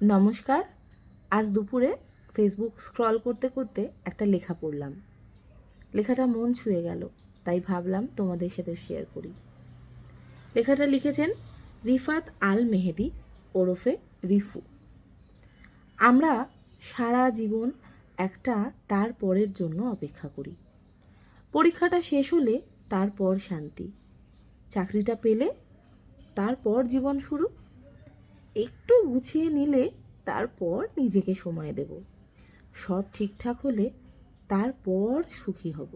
নমস্কার। আজ দুপুরে ফেসবুক স্ক্রল করতে করতে একটা লেখা পড়লাম। লেখাটা মন ছুঁয়ে গেল, তাই ভাবলাম তোমাদের সাথে শেয়ার করি। লেখাটা লিখেছেন রিফাত আল মেহেদি ওরফে রিফু। আমরা সারা জীবন একটা তারপরের জন্য অপেক্ষা করি। পরীক্ষাটা শেষ হলে তারপর শান্তি, চাকরিটা পেলে তারপর জীবন শুরু, একটু গুছিয়ে নিলে তারপর নিজেকে সময় দেব, সব ঠিকঠাক হলে তারপর সুখী হব।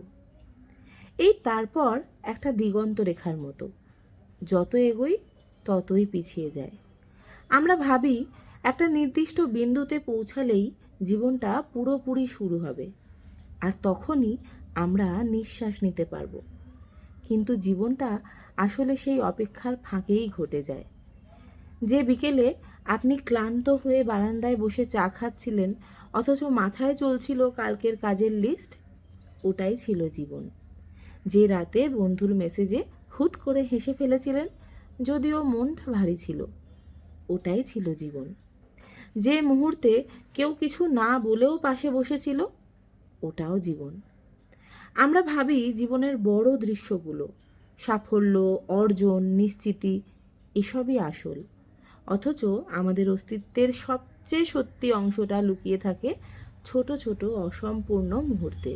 এই তারপর একটা দিগন্ত রেখার মতো, যত এগোই ততই পিছিয়ে যায়। আমরা ভাবি একটা নির্দিষ্ট বিন্দুতে পৌঁছালেই জীবনটা পুরোপুরি শুরু হবে, আর তখনই আমরা নিঃশ্বাস নিতে পারবো। কিন্তু জীবনটা আসলে সেই অপেক্ষার ফাঁকেই ঘটে যায়। যে বিকেলে আপনি ক্লান্ত হয়ে বারান্দায় বসে চা খাচ্ছিলেন, অথচ মাথায় চলছিল কালকের কাজের লিস্ট, ওটাই ছিল জীবন। যে রাতে বন্ধুর মেসেজে হুট করে হেসে ফেলেছিলেন, যদিও মনটা ভারী ছিল, ওটাই ছিল জীবন। যে মুহূর্তে কেউ কিছু না বলেও পাশে বসেছিল, ওটাও জীবন। আমরা ভাবি জীবনের বড় দৃশ্যগুলো, সাফল্য, অর্জন, নিশ্চিতি, এসবই আসল। অথচ আমাদের অস্তিত্বের সবচেয়ে সত্যি অংশটা লুকিয়ে থাকে ছোট ছোট অসম্পূর্ণ মুহূর্তে,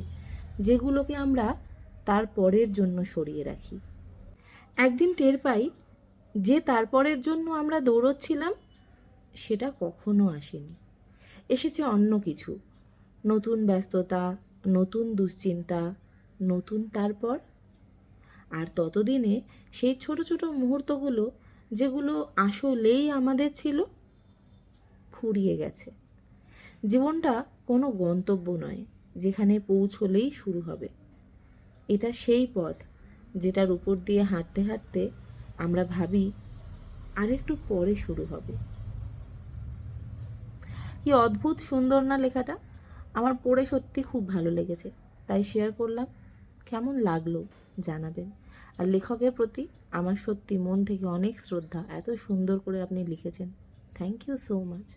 যেগুলোকে আমরা তার পরের জন্য সরিয়ে রাখি। একদিন টের পাই যে তারপরের জন্য আমরা দৌড়চ্ছিলাম সেটা কখনো আসেনি, এসেছে অন্য কিছু, নতুন ব্যস্ততা, নতুন দুশ্চিন্তা, নতুন তারপর। আর ততদিনে সেই ছোট ছোট মুহূর্তগুলো, যেগুলো আসলেই আমাদের ছিল, ফুরিয়ে গেছে। জীবনটা কোনো গন্তব্য নয় যেখানে পৌঁছলেই শুরু হবে। এটা সেই পথ যেটার উপর দিয়ে হাঁটতে হাঁটতে আমরা ভাবি আরেকটু পরে শুরু হবে। কি অদ্ভুত সুন্দর না লেখাটা! আমার পড়ে সত্যি খুব ভালো লেগেছে, তাই শেয়ার করলাম। কেমন লাগলো জানাবেন। আর লেখকের প্রতি আমার সত্যি মন থেকে অনেক শ্রদ্ধা, এত সুন্দর করে আপনি লিখেছেন। Thank you so much.